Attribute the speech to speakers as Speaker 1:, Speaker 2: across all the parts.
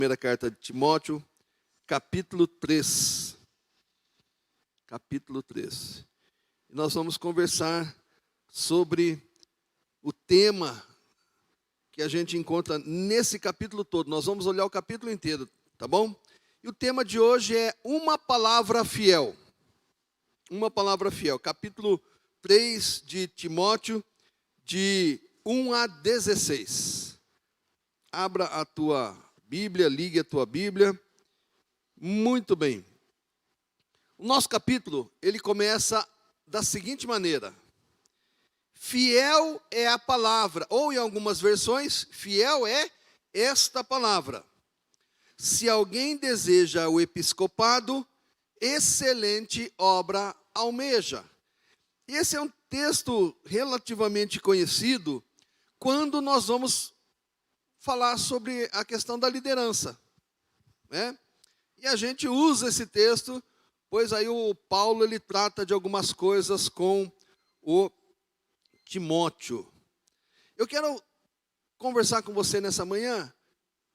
Speaker 1: Primeira carta de Timóteo, capítulo 3. Capítulo 3. E nós vamos conversar sobre o tema que a gente encontra nesse capítulo todo. Nós vamos olhar o capítulo inteiro, tá bom? E o tema de hoje é uma palavra fiel. Uma palavra fiel. Capítulo 3 de Timóteo, de 1 a 16. Abra a tua Bíblia, ligue a tua Bíblia. Muito bem. O nosso capítulo, ele começa da seguinte maneira. Fiel é a palavra, ou em algumas versões, fiel é esta palavra. Se alguém deseja o episcopado, excelente obra almeja. Esse é um texto relativamente conhecido quando nós vamos falar sobre a questão da liderança, né? E a gente usa esse texto, pois aí o Paulo ele trata de algumas coisas com o Timóteo. Eu quero conversar com você nessa manhã,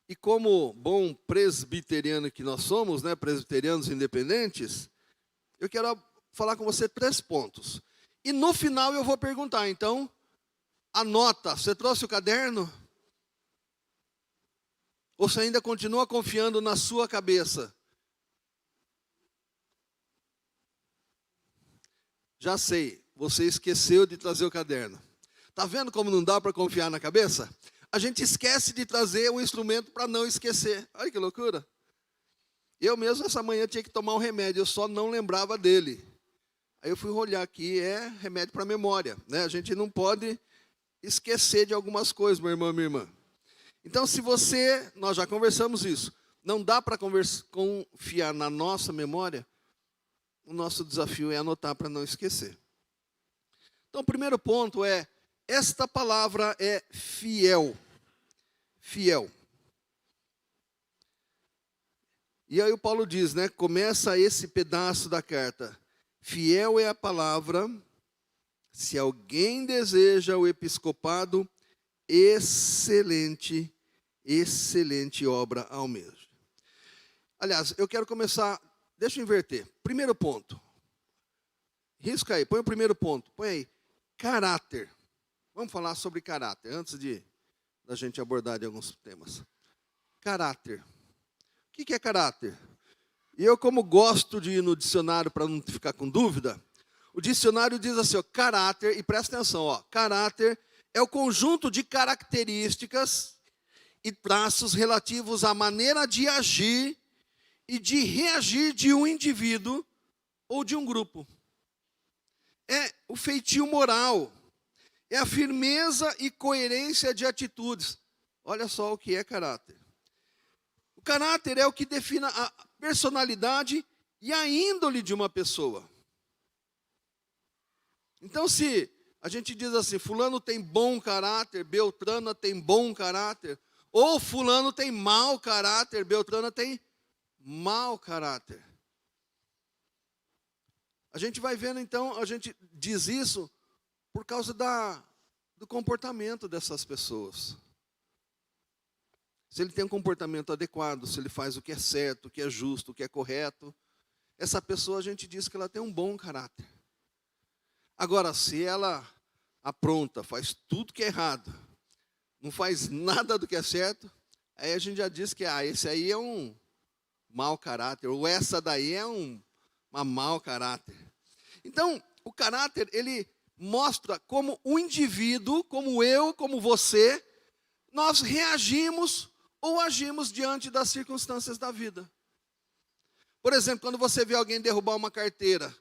Speaker 1: e como bom presbiteriano que nós somos, né, presbiterianos independentes, eu quero falar com você 3 pontos. E no final eu vou perguntar, então, anota, você trouxe o caderno? Ou você ainda continua confiando na sua cabeça? Já sei, você esqueceu de trazer o caderno. Está vendo como não dá para confiar na cabeça? A gente esquece de trazer um instrumento para não esquecer. Olha que loucura. Eu mesmo essa manhã tinha que tomar um remédio, eu só não lembrava dele. Aí eu fui olhar aqui, é remédio para memória, né? A gente não pode esquecer de algumas coisas, meu irmão, minha irmã. Então, se você, nós já conversamos isso, não dá para confiar na nossa memória, o nosso desafio é anotar para não esquecer. Então, o primeiro ponto é, esta palavra é fiel. Fiel. E aí o Paulo diz, né, começa esse pedaço da carta. Fiel é a palavra, se alguém deseja o episcopado, excelente obra almeja. Aliás, eu quero começar, deixa eu inverter. Primeiro ponto. Risca aí, põe o primeiro ponto. Põe aí, caráter. Vamos falar sobre caráter, antes da gente abordar de alguns temas. Caráter. O que é caráter? E eu, como gosto de ir no dicionário para não ficar com dúvida, o dicionário diz assim, ó, caráter, e presta atenção, ó, caráter é o conjunto de características e traços relativos à maneira de agir e de reagir de um indivíduo ou de um grupo. É o feitio moral, é a firmeza e coerência de atitudes. Olha só o que é caráter. O caráter é o que define a personalidade e a índole de uma pessoa. Então, se a gente diz assim, fulano tem bom caráter, Beltrana tem bom caráter, ou fulano tem mau caráter, Beltrana tem mau caráter. A gente vai vendo, então, a gente diz isso por causa do comportamento dessas pessoas. Se ele tem um comportamento adequado, se ele faz o que é certo, o que é justo, o que é correto, essa pessoa a gente diz que ela tem um bom caráter. Agora, se ela apronta, faz tudo que é errado, não faz nada do que é certo, aí a gente já diz que esse aí é um mau caráter, ou essa daí é uma mau caráter. Então, o caráter, ele mostra como o indivíduo, como eu, como você, nós reagimos ou agimos diante das circunstâncias da vida. Por exemplo, quando você vê alguém derrubar uma carteira,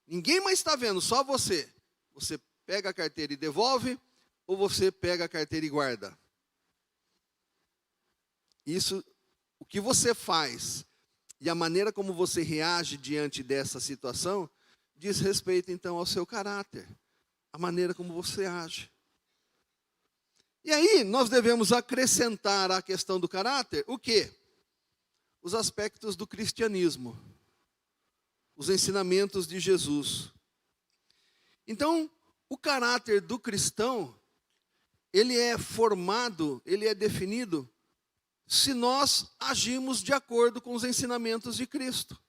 Speaker 1: ninguém mais está vendo, só você. Você pega a carteira e devolve, ou você pega a carteira e guarda? Isso, o que você faz e a maneira como você reage diante dessa situação, diz respeito então ao seu caráter, a maneira como você age. E aí, nós devemos acrescentar à questão do caráter, o quê? Os aspectos do cristianismo, os ensinamentos de Jesus. Então, o caráter do cristão, ele é formado, ele é definido se nós agimos de acordo com os ensinamentos de Cristo.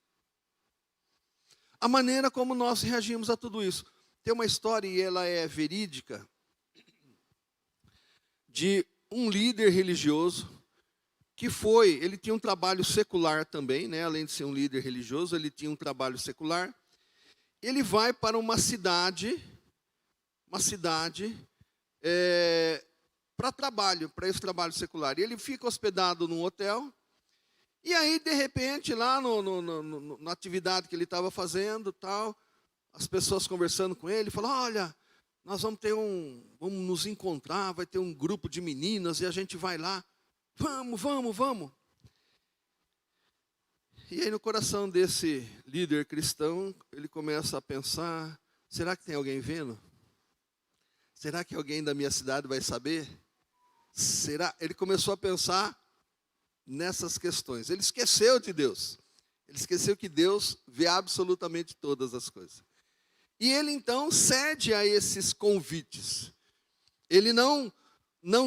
Speaker 1: A maneira como nós reagimos a tudo isso. Tem uma história, e ela é verídica, de um líder religioso que ele tinha um trabalho secular também, né? Além de ser um líder religioso, ele tinha um trabalho secular. Ele vai para uma cidade para trabalho, para esse trabalho secular. E ele fica hospedado num hotel. E aí, de repente, lá na atividade que ele estava fazendo, tal, as pessoas conversando com ele, falam: olha, nós vamos nos encontrar, vai ter um grupo de meninas e a gente vai lá. Vamos. E aí, no coração desse líder cristão, ele começa a pensar: será que tem alguém vendo? Será que alguém da minha cidade vai saber? Será? Ele começou a pensar nessas questões. Ele esqueceu de Deus. Ele esqueceu que Deus vê absolutamente todas as coisas. E ele então cede a esses convites. Ele não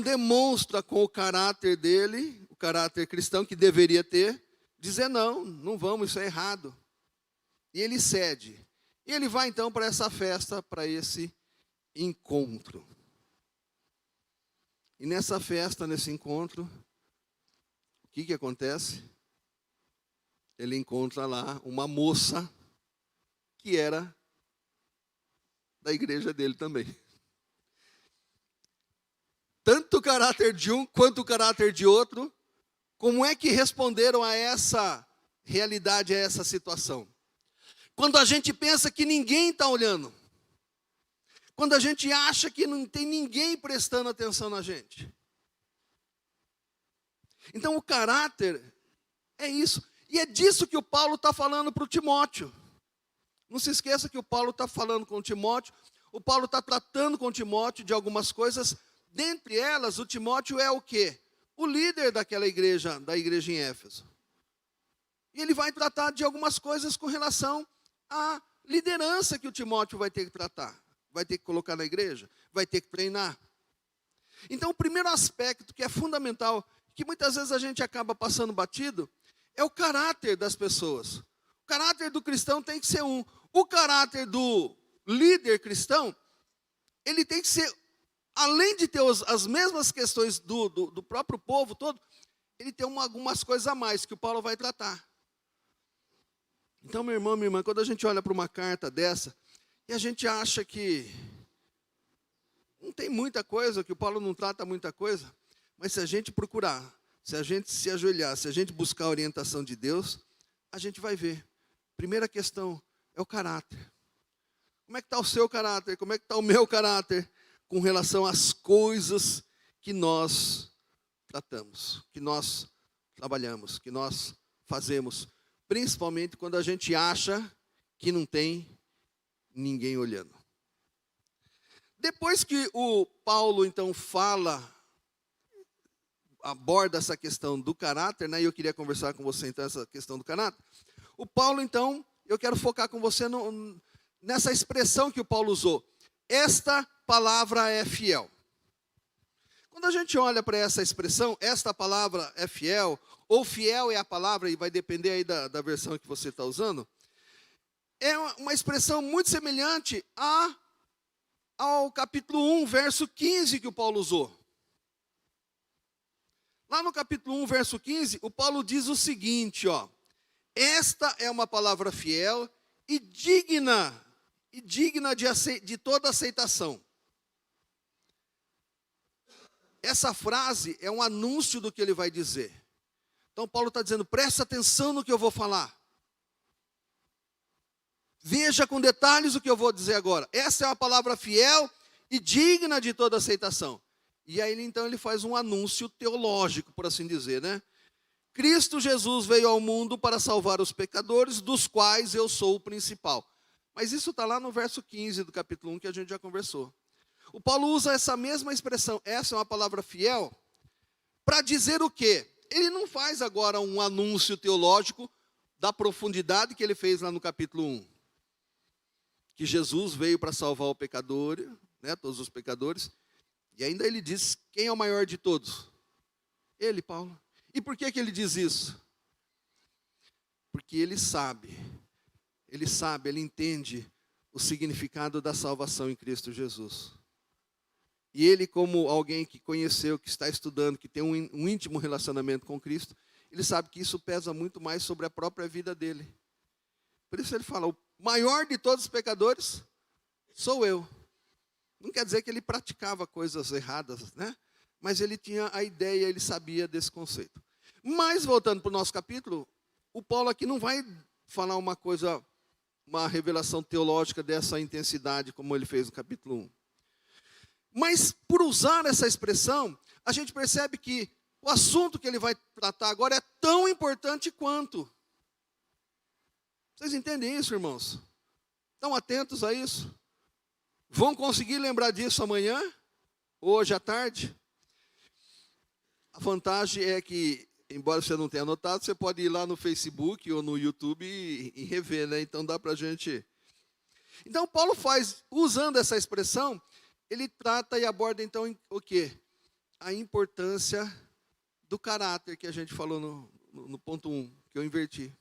Speaker 1: demonstra com o caráter dele, o caráter cristão que deveria ter, dizer não vamos, isso é errado. E ele cede. E ele vai então para essa festa, para esse encontro. E nessa festa, nesse encontro, o que acontece? Ele encontra lá uma moça que era da igreja dele também. Tanto o caráter de um quanto o caráter de outro, como é que responderam a essa realidade, a essa situação? Quando a gente pensa que ninguém está olhando, quando a gente acha que não tem ninguém prestando atenção na gente. Então o caráter é isso. E é disso que o Paulo está falando para o Timóteo. Não se esqueça que o Paulo está falando com o Timóteo. O Paulo está tratando com o Timóteo de algumas coisas. Dentre elas, o Timóteo é o quê? O líder daquela igreja, da igreja em Éfeso. E ele vai tratar de algumas coisas com relação à liderança que o Timóteo vai ter que tratar. Vai ter que colocar na igreja, vai ter que treinar. Então, o primeiro aspecto que é fundamental, que muitas vezes a gente acaba passando batido, é o caráter das pessoas. O caráter do cristão tem que ser um. O caráter do líder cristão, ele tem que ser, além de ter as mesmas questões do próprio povo todo, ele tem algumas coisas a mais que o Paulo vai tratar. Então, meu irmão, minha irmã, quando a gente olha para uma carta dessa, e a gente acha que não tem muita coisa, que o Paulo não trata muita coisa, mas se a gente procurar, se a gente se ajoelhar, se a gente buscar a orientação de Deus, a gente vai ver. Primeira questão é o caráter. Como é que está o seu caráter? Como é que está o meu caráter com relação às coisas que nós tratamos, que nós trabalhamos, que nós fazemos, principalmente quando a gente acha que não tem ninguém olhando. Depois que o Paulo então aborda essa questão do caráter, né? E eu queria conversar com você então essa questão do caráter. O Paulo então, eu quero focar com você nessa expressão que o Paulo usou. Esta palavra é fiel. Quando a gente olha para essa expressão, esta palavra é fiel, ou fiel é a palavra, e vai depender aí da versão que você está usando, é uma expressão muito semelhante ao capítulo 1, verso 15 que o Paulo usou. Lá no capítulo 1, verso 15, o Paulo diz o seguinte, ó: esta é uma palavra fiel e digna de toda aceitação. Essa frase é um anúncio do que ele vai dizer. Então Paulo está dizendo, presta atenção no que eu vou falar. Veja com detalhes o que eu vou dizer agora. Essa é uma palavra fiel e digna de toda aceitação. E aí então ele faz um anúncio teológico, por assim dizer, né? Cristo Jesus veio ao mundo para salvar os pecadores, dos quais eu sou o principal. Mas isso está lá no verso 15 do capítulo 1 que a gente já conversou. O Paulo usa essa mesma expressão, essa é uma palavra fiel, para dizer o quê? Ele não faz agora um anúncio teológico da profundidade que ele fez lá no capítulo 1. Que Jesus veio para salvar o pecador, né, todos os pecadores. E ainda ele diz, quem é o maior de todos? Ele, Paulo. E por que ele diz isso? Porque ele sabe, ele entende o significado da salvação em Cristo Jesus. E ele, como alguém que conheceu, que está estudando, que tem um íntimo relacionamento com Cristo, ele sabe que isso pesa muito mais sobre a própria vida dele. Por isso ele fala, o maior de todos os pecadores sou eu. Não quer dizer que ele praticava coisas erradas, né? Mas ele tinha a ideia, ele sabia desse conceito. Mas, voltando para o nosso capítulo, o Paulo aqui não vai falar uma revelação teológica dessa intensidade, como ele fez no capítulo 1. Mas, por usar essa expressão, a gente percebe que o assunto que ele vai tratar agora é tão importante quanto. Vocês entendem isso, irmãos? Estão atentos a isso? Vão conseguir lembrar disso amanhã? Hoje à tarde? A vantagem é que, embora você não tenha anotado, você pode ir lá no Facebook ou no YouTube e rever, né? Então dá para a gente... Então Paulo faz, usando essa expressão, ele trata e aborda então o quê? A importância do caráter que a gente falou no ponto 1, que eu inverti.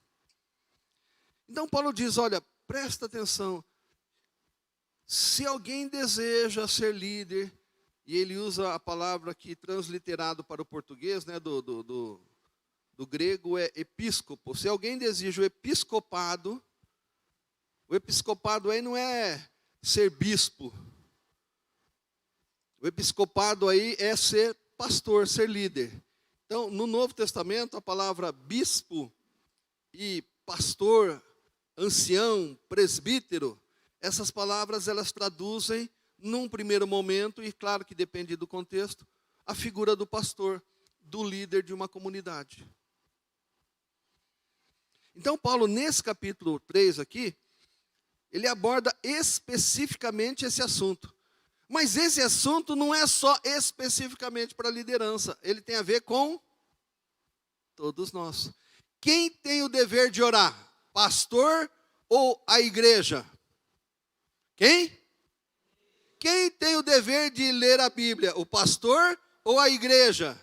Speaker 1: Então Paulo diz, olha, presta atenção, se alguém deseja ser líder, e ele usa a palavra aqui transliterado para o português, né, do grego é episcopo. Se alguém deseja o episcopado aí não é ser bispo. O episcopado aí é ser pastor, ser líder. Então, no Novo Testamento, a palavra bispo e pastor, ancião, presbítero, essas palavras elas traduzem, num primeiro momento, e claro que depende do contexto, a figura do pastor, do líder de uma comunidade. Então, Paulo, nesse capítulo 3 aqui, ele aborda especificamente esse assunto. Mas esse assunto não é só especificamente para a liderança, ele tem a ver com todos nós. Quem tem o dever de orar? Pastor ou a igreja? Quem? Quem tem o dever de ler a Bíblia? O pastor ou a igreja?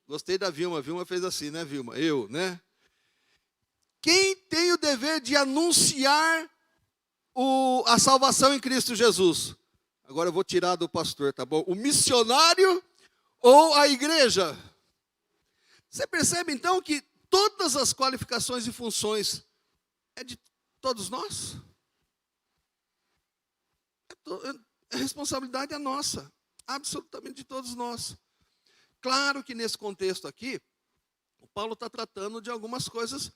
Speaker 1: Gostei da Vilma. A Vilma fez assim, né, Vilma? Eu, né? Quem tem o dever de anunciar a salvação em Cristo Jesus? Agora eu vou tirar do pastor, tá bom? O missionário ou a igreja? Você percebe então que todas as qualificações e funções é de todos nós? A responsabilidade é nossa, absolutamente de todos nós. Claro que nesse contexto aqui, o Paulo está tratando de algumas coisas,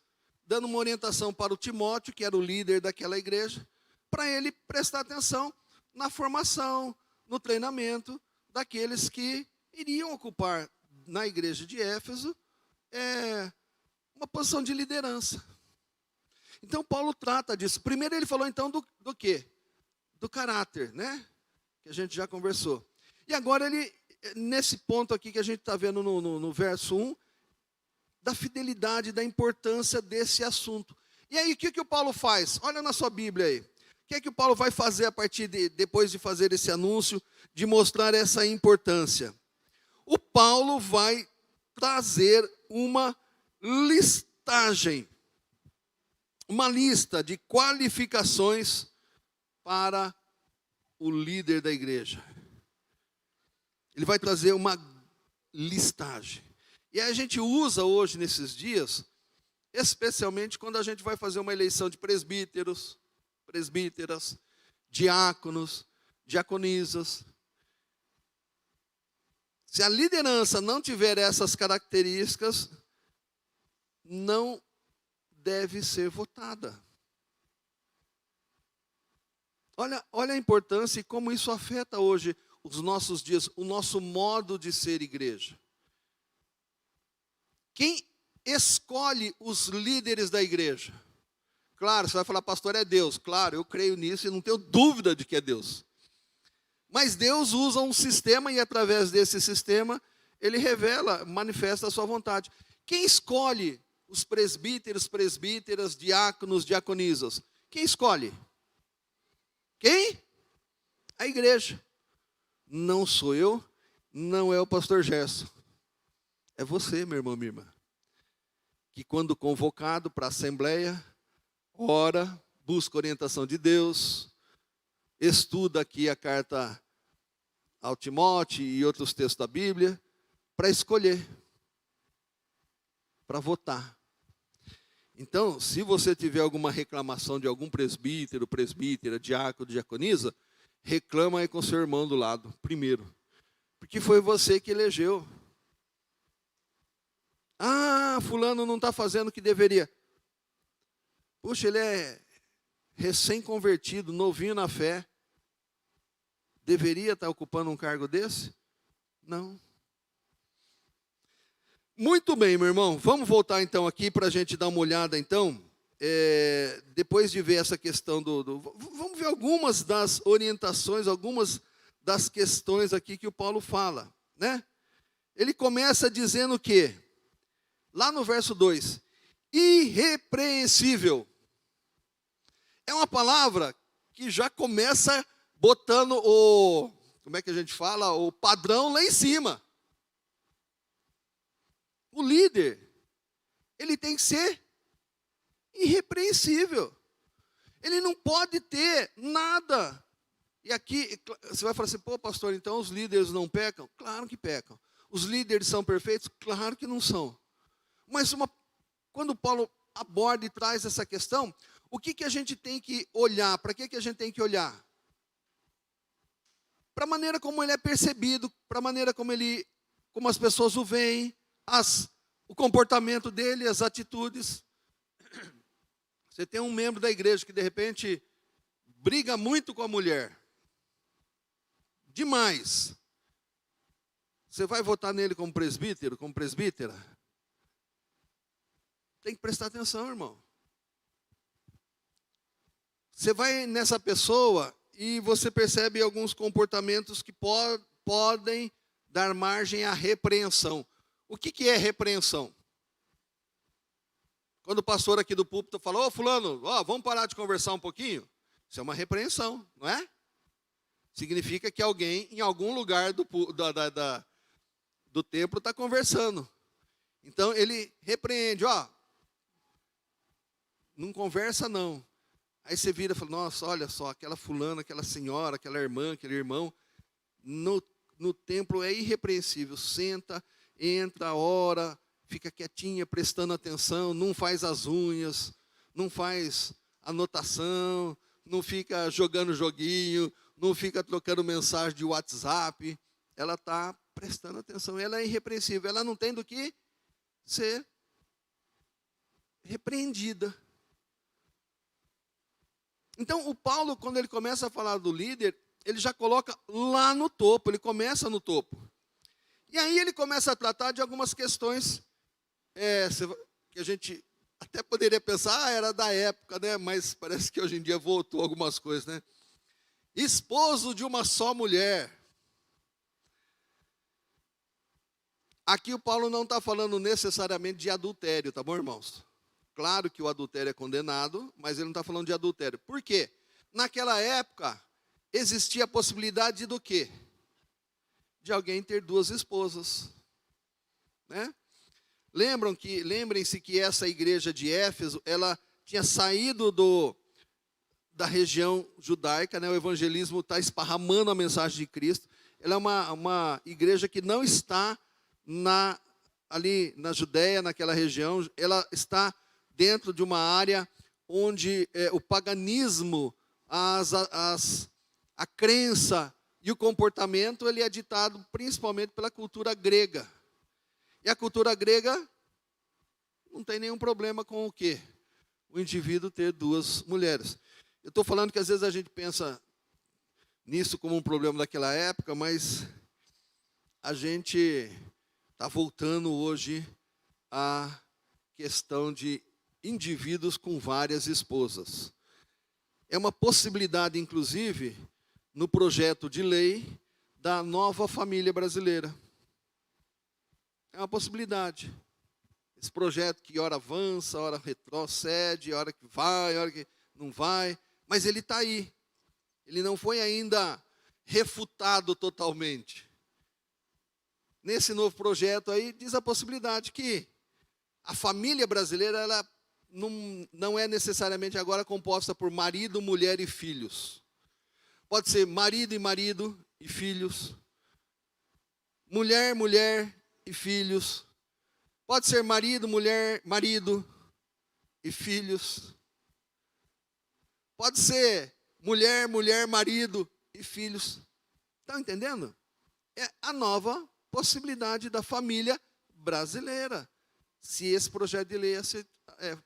Speaker 1: dando uma orientação para o Timóteo, que era o líder daquela igreja, para ele prestar atenção na formação, no treinamento daqueles que iriam ocupar na igreja de Éfeso uma posição de liderança. Então Paulo trata disso. Primeiro ele falou então do quê? Do caráter, né? Que a gente já conversou. E agora ele, nesse ponto aqui que a gente está vendo no verso 1, da fidelidade, da importância desse assunto. E aí, o que o Paulo faz? Olha na sua Bíblia aí. O que o Paulo vai fazer depois de fazer esse anúncio, de mostrar essa importância? O Paulo vai trazer uma listagem, uma lista de qualificações para o líder da igreja. Ele vai trazer uma listagem. E a gente usa hoje, nesses dias, especialmente quando a gente vai fazer uma eleição de presbíteros, presbíteras, diáconos, diaconisas. Se a liderança não tiver essas características, não deve ser votada. Olha a importância e como isso afeta hoje os nossos dias, o nosso modo de ser igreja. Quem escolhe os líderes da igreja? Claro, você vai falar, pastor, é Deus. Claro, eu creio nisso e não tenho dúvida de que é Deus. Mas Deus usa um sistema e através desse sistema, ele revela, manifesta a sua vontade. Quem escolhe os presbíteros, presbíteras, diáconos, diaconisas? Quem escolhe? Quem? A igreja. Não sou eu, não é o pastor Gerson. É você, meu irmão, minha irmã, que quando convocado para a assembleia, ora, busca orientação de Deus, estuda aqui a carta ao Timóteo e outros textos da Bíblia, para escolher, para votar. Então, se você tiver alguma reclamação de algum presbítero, presbítera, diácono, diaconisa, reclama aí com seu irmão do lado, primeiro. Porque foi você que elegeu. Ah, fulano não está fazendo o que deveria. Puxa, ele é recém-convertido, novinho na fé. Deveria estar ocupando um cargo desse? Não. Muito bem, meu irmão. Vamos voltar então aqui para a gente dar uma olhada então. Depois de ver essa questão vamos ver algumas das orientações, algumas das questões aqui que o Paulo fala, né? Ele começa dizendo o quê? Lá no verso 2, irrepreensível. É uma palavra que já começa botando como é que a gente fala? O padrão lá em cima. O líder, ele tem que ser irrepreensível. Ele não pode ter nada. E aqui, você vai falar assim, pô, pastor, então os líderes não pecam? Claro que pecam. Os líderes são perfeitos? Claro que não são. Mas quando Paulo aborda e traz essa questão, o que a gente tem que olhar? Para que a gente tem que olhar? Para a maneira como ele é percebido, para a maneira como as pessoas o veem, o comportamento dele, as atitudes. Você tem um membro da igreja que de repente briga muito com a mulher. Demais. Você vai votar nele como presbítero, como presbítera? Tem que prestar atenção, irmão. Você vai nessa pessoa e você percebe alguns comportamentos que podem dar margem à repreensão. O que é repreensão? Quando o pastor aqui do púlpito falou, ô fulano, vamos parar de conversar um pouquinho? Isso é uma repreensão, não é? Significa que alguém em algum lugar do templo está conversando. Então ele repreende, não conversa não. Aí você vira e fala, nossa, olha só, aquela fulana, aquela senhora, aquela irmã, aquele irmão, no templo é irrepreensível. Senta, entra, ora, fica quietinha, prestando atenção, não faz as unhas, não faz anotação, não fica jogando joguinho, não fica trocando mensagem de WhatsApp. Ela está prestando atenção, ela é irrepreensível, ela não tem do que ser repreendida. Então, o Paulo, quando ele começa a falar do líder, ele já coloca lá no topo, ele começa no topo. E aí ele começa a tratar de algumas questões que a gente até poderia pensar, era da época, né? Mas parece que hoje em dia voltou algumas coisas, né? Esposo de uma só mulher. Aqui o Paulo não está falando necessariamente de adultério, tá bom, irmãos? Claro que o adultério é condenado, mas ele não está falando de adultério. Por quê? Naquela época, existia a possibilidade do quê? De alguém ter duas esposas, né? Lembrem-se que essa igreja de Éfeso, ela tinha saído da região judaica, né? O evangelismo está esparramando a mensagem de Cristo. Ela é uma igreja que não está ali na Judéia, naquela região. Ela está dentro de uma área onde o paganismo, a crença e o comportamento, ele é ditado principalmente pela cultura grega. E a cultura grega não tem nenhum problema com o quê? O indivíduo ter duas mulheres. Eu estou falando que às vezes a gente pensa nisso como um problema daquela época, mas a gente está voltando hoje à questão de indivíduos com várias esposas. É uma possibilidade, inclusive, no projeto de lei da nova família brasileira. É uma possibilidade. Esse projeto que ora avança, ora retrocede, ora que vai, ora que não vai, mas ele está aí. Ele não foi ainda refutado totalmente. nesse novo projeto aí, diz a possibilidade que a família brasileira, ela não é necessariamente agora composta por marido, mulher e filhos. Pode ser marido e filhos. Mulher, mulher e filhos. Pode ser marido, mulher, marido e filhos. Pode ser mulher, mulher, marido e filhos. Estão entendendo? É a nova possibilidade da família brasileira, se esse projeto de lei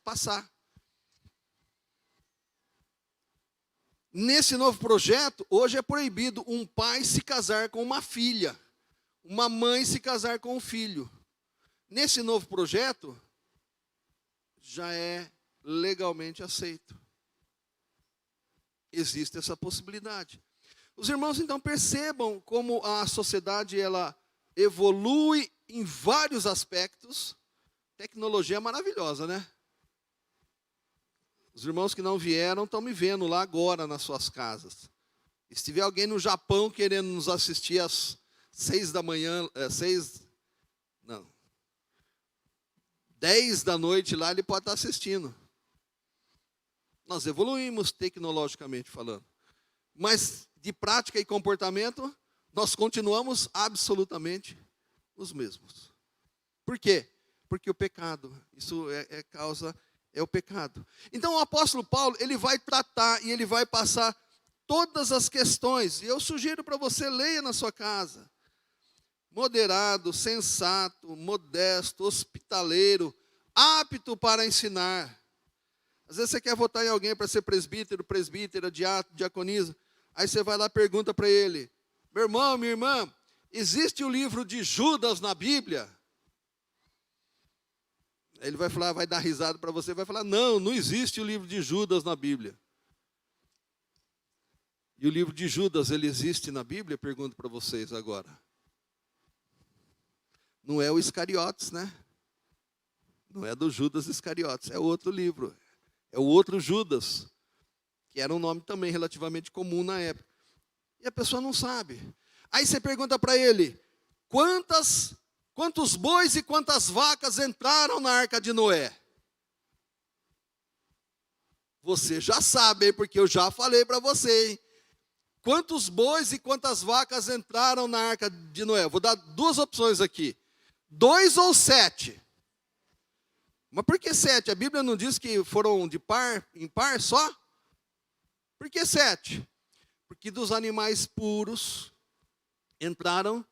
Speaker 1: passar. Nesse novo projeto, hoje é proibido um pai se casar com uma filha, uma mãe se casar com um filho. Nesse novo projeto, já é legalmente aceito. Existe essa possibilidade. Os irmãos, então, percebam como a sociedade ela evolui em vários aspectos. Tecnologia é maravilhosa, né? Os irmãos que não vieram estão me vendo lá agora nas suas casas. E se tiver alguém no Japão querendo nos assistir às 6 da manhã, 10 da noite lá, ele pode estar assistindo. Nós evoluímos tecnologicamente falando. Mas de prática e comportamento, nós continuamos absolutamente os mesmos. Por quê? Porque o pecado, isso é o pecado. Então o apóstolo Paulo, ele vai tratar e ele vai passar todas as questões. E eu sugiro para você, leia na sua casa. Moderado, sensato, modesto, hospitaleiro, apto para ensinar. Às vezes você quer votar em alguém para ser presbítero, presbítera, diaconisa. Aí você vai lá e pergunta para ele: meu irmão, minha irmã, existe o livro de Judas na Bíblia? Aí ele vai falar, vai dar risada para você, vai falar: não existe o livro de Judas na Bíblia. E o livro de Judas, ele existe na Bíblia? Pergunto para vocês agora. Não é o Iscariotes, né? Não é do Judas Iscariotes, é outro livro. É o outro Judas, que era um nome também relativamente comum na época. E a pessoa não sabe. Aí você pergunta para ele: quantos bois e quantas vacas entraram na arca de Noé? Você já sabe, hein, porque eu já falei para você, hein? Quantos bois e quantas vacas entraram na arca de Noé? Vou dar duas opções aqui: 2 ou 7. Mas por que 7? A Bíblia não diz que foram de par em par só? Por que 7? Porque dos animais puros entraram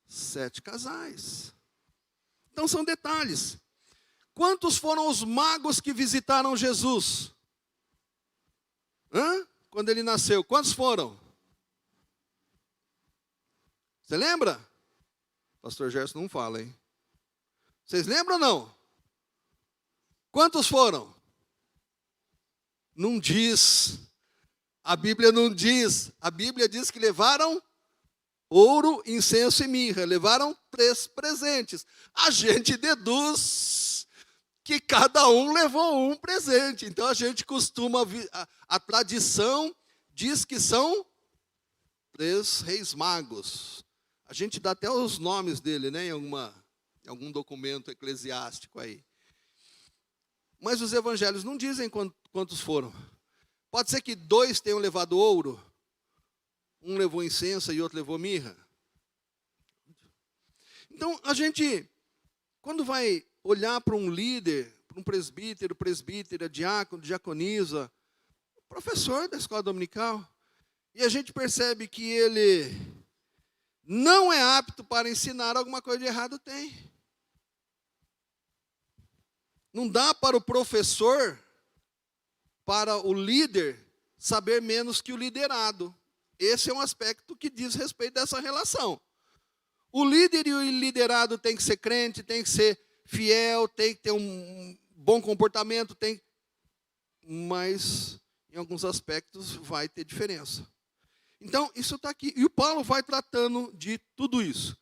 Speaker 1: 7 casais. Então são detalhes. Quantos foram os magos que visitaram Jesus? Quando ele nasceu, quantos foram? Você lembra? Pastor Gerson não fala, hein? Vocês lembram ou não? Quantos foram? Não diz. A Bíblia não diz. A Bíblia diz que levaram ouro, incenso e mirra. Levaram 3 presentes. A gente deduz que cada um levou um presente. Então a gente costuma... A tradição diz que são 3 reis magos. A gente dá até os nomes dele, né, em algum documento eclesiástico aí. Mas os evangelhos não dizem quantos foram. Pode ser que 2 tenham levado ouro, um levou incenso e outro levou mirra. Então, a gente, quando vai olhar para um líder, para um presbítero, presbítera, diácono, diaconisa, professor da escola dominical, e a gente percebe que ele não é apto para ensinar, alguma coisa de errado tem. Não dá para o professor, para o líder, saber menos que o liderado. Esse é um aspecto que diz respeito dessa relação. O líder e o liderado tem que ser crente, tem que ser fiel, tem que ter um bom comportamento, mas em alguns aspectos vai ter diferença. Então, isso está aqui. E o Paulo vai tratando de tudo isso.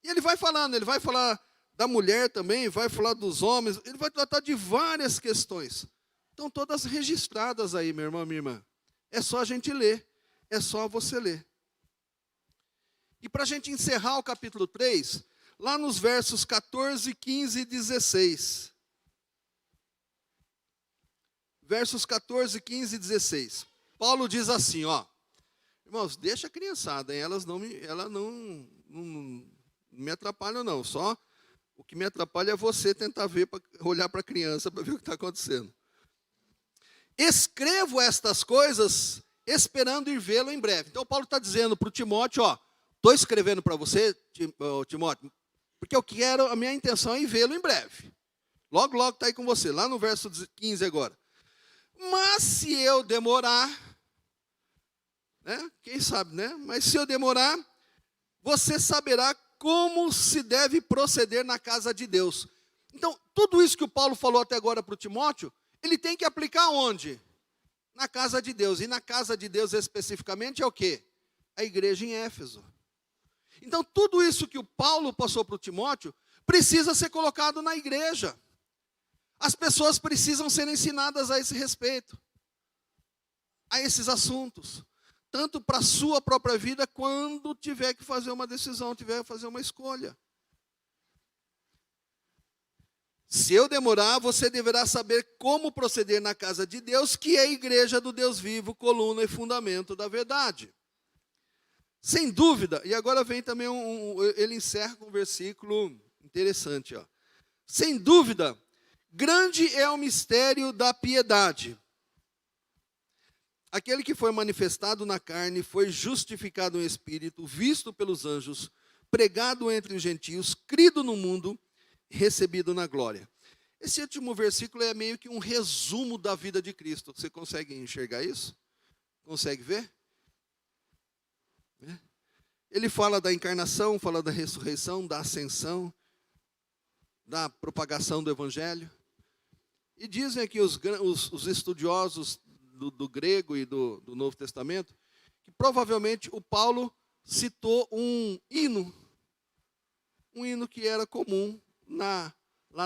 Speaker 1: E ele vai falar da mulher também, vai falar dos homens, ele vai tratar de várias questões. Estão todas registradas aí, meu irmão, minha irmã. É só a gente ler, é só você ler. E para a gente encerrar o capítulo 3, lá nos versos 14, 15 e 16. Versos 14, 15 e 16. Paulo diz assim, ó. Irmãos, deixa a criançada, hein? Elas não me atrapalham, não. Só o que me atrapalha é você tentar olhar para a criança para ver o que está acontecendo. Escrevo estas coisas esperando ir vê-lo em breve. Então, Paulo está dizendo para o Timóteo, ó, estou escrevendo para você, Timóteo, porque a minha intenção é ir vê-lo em breve. Logo, logo está aí com você, lá no verso 15 agora. Mas se eu demorar, né? Quem sabe, né? Mas se eu demorar, você saberá como se deve proceder na casa de Deus. Então, tudo isso que o Paulo falou até agora para o Timóteo, ele tem que aplicar onde? Na casa de Deus. E na casa de Deus especificamente é o quê? A igreja em Éfeso. Então, tudo isso que o Paulo passou para o Timóteo, precisa ser colocado na igreja. As pessoas precisam ser ensinadas a esse respeito, a esses assuntos. Tanto para a sua própria vida, quando tiver que fazer uma decisão, tiver que fazer uma escolha. Se eu demorar, você deverá saber como proceder na casa de Deus, que é a igreja do Deus vivo, coluna e fundamento da verdade. Sem dúvida, e agora vem também ele encerra com um versículo interessante, ó. Sem dúvida, grande é o mistério da piedade. Aquele que foi manifestado na carne, foi justificado em espírito, visto pelos anjos, pregado entre os gentios, crido no mundo, recebido na glória. Esse último versículo é meio que um resumo da vida de Cristo. Você consegue enxergar isso? Consegue ver? Ele fala da encarnação, fala da ressurreição, da ascensão, da propagação do evangelho. E dizem aqui os estudiosos do grego e do Novo Testamento, que provavelmente o Paulo citou um hino que era comum lá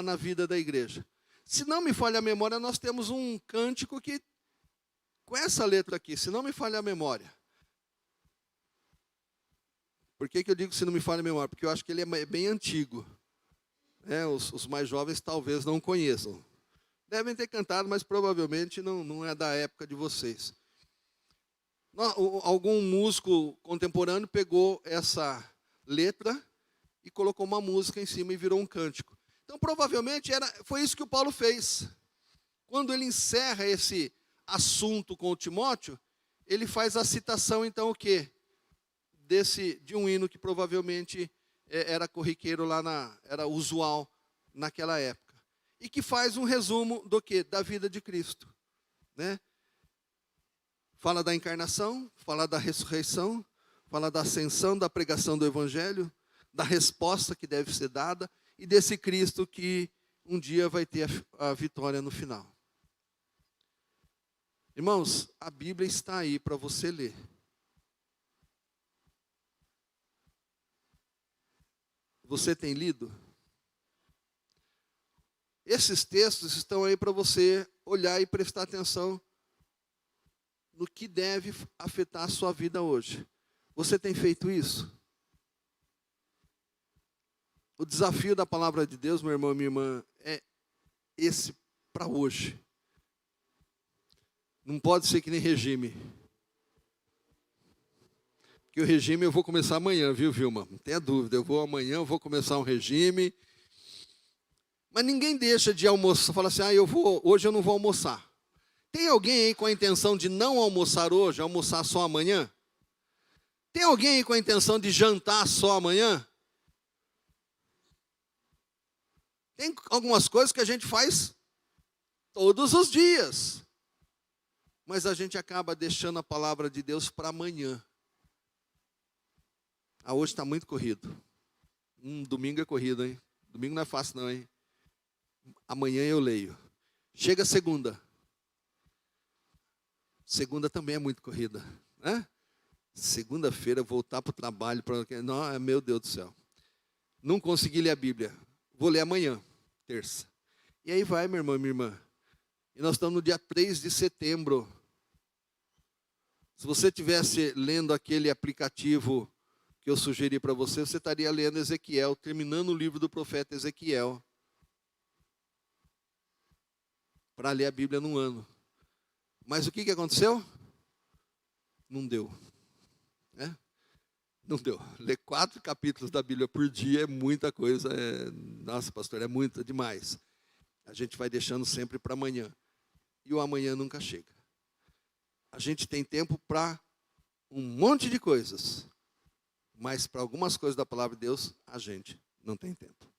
Speaker 1: na vida da igreja. Se não me falha a memória, nós temos um cântico que, com essa letra aqui, se não me falha a memória. Por que eu digo se não me falha a memória? Porque eu acho que ele é bem antigo. Os mais jovens talvez não conheçam. Devem ter cantado, mas provavelmente não é da época de vocês. Algum músico contemporâneo pegou essa letra e colocou uma música em cima e virou um cântico. Então, provavelmente, foi isso que o Paulo fez. Quando ele encerra esse assunto com o Timóteo, ele faz a citação, então, o quê? De um hino que provavelmente era corriqueiro era usual naquela época. E que faz um resumo do quê? Da vida de Cristo. Né? Fala da encarnação, fala da ressurreição, fala da ascensão, da pregação do evangelho, da resposta que deve ser dada e desse Cristo que um dia vai ter a vitória no final. Irmãos, a Bíblia está aí para você ler. Você tem lido? Esses textos estão aí para você olhar e prestar atenção no que deve afetar a sua vida hoje. Você tem feito isso? O desafio da palavra de Deus, meu irmão e minha irmã, é esse para hoje. Não pode ser que nem regime. Porque o regime eu vou começar amanhã, viu, Vilma? Não tenha dúvida, amanhã eu vou começar um regime. Mas ninguém deixa de almoçar, fala assim, hoje eu não vou almoçar. Tem alguém aí com a intenção de não almoçar hoje, almoçar só amanhã? Tem alguém aí com a intenção de jantar só amanhã? Tem algumas coisas que a gente faz todos os dias. Mas a gente acaba deixando a palavra de Deus para amanhã. Hoje está muito corrido. Domingo é corrido, hein? Domingo não é fácil não, hein? Amanhã eu leio. Chega segunda. Segunda também é muito corrida, né? Segunda-feira voltar para o trabalho. Não, meu Deus do céu. Não consegui ler a Bíblia. Vou ler amanhã, terça. E aí vai, meu irmão e minha irmã. E nós estamos no dia 3 de setembro. Se você estivesse lendo aquele aplicativo que eu sugeri para você, você estaria lendo Ezequiel, terminando o livro do profeta Ezequiel, para ler a Bíblia num ano. Mas o que aconteceu? Não deu. Né? Não deu. Ler 4 capítulos da Bíblia por dia é muita coisa. Nossa, pastor, é muita demais. A gente vai deixando sempre para amanhã. E o amanhã nunca chega. A gente tem tempo para um monte de coisas. Mas para algumas coisas da palavra de Deus, a gente não tem tempo.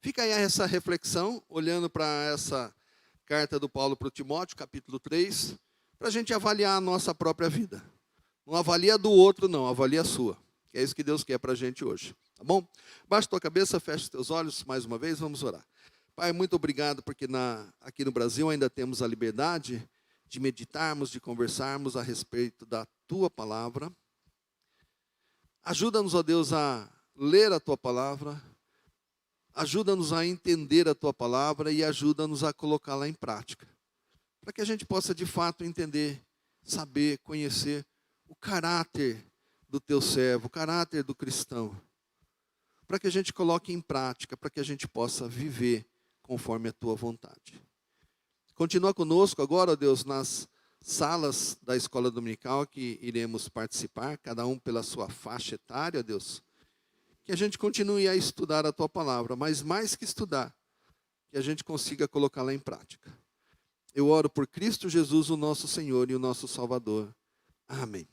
Speaker 1: Fica aí essa reflexão, olhando para essa carta do Paulo para o Timóteo, capítulo 3, para a gente avaliar a nossa própria vida. Não avalia do outro, não, avalia a sua. É isso que Deus quer para a gente hoje. Tá bom? Baixa tua cabeça, fecha os teus olhos, mais uma vez, vamos orar. Pai, muito obrigado, porque aqui no Brasil ainda temos a liberdade de meditarmos, de conversarmos a respeito da tua palavra. Ajuda-nos, ó Deus, a ler a tua palavra, ajuda-nos a entender a tua palavra e ajuda-nos a colocá-la em prática. Para que a gente possa, de fato, entender, saber, conhecer o caráter do teu servo, o caráter do cristão. Para que a gente coloque em prática, para que a gente possa viver conforme a tua vontade. Continua conosco agora, ó Deus, nas salas da escola dominical que iremos participar, cada um pela sua faixa etária, Deus. Que a gente continue a estudar a tua palavra, mas mais que estudar, que a gente consiga colocá-la em prática. Eu oro por Cristo Jesus, o nosso Senhor e o nosso Salvador. Amém.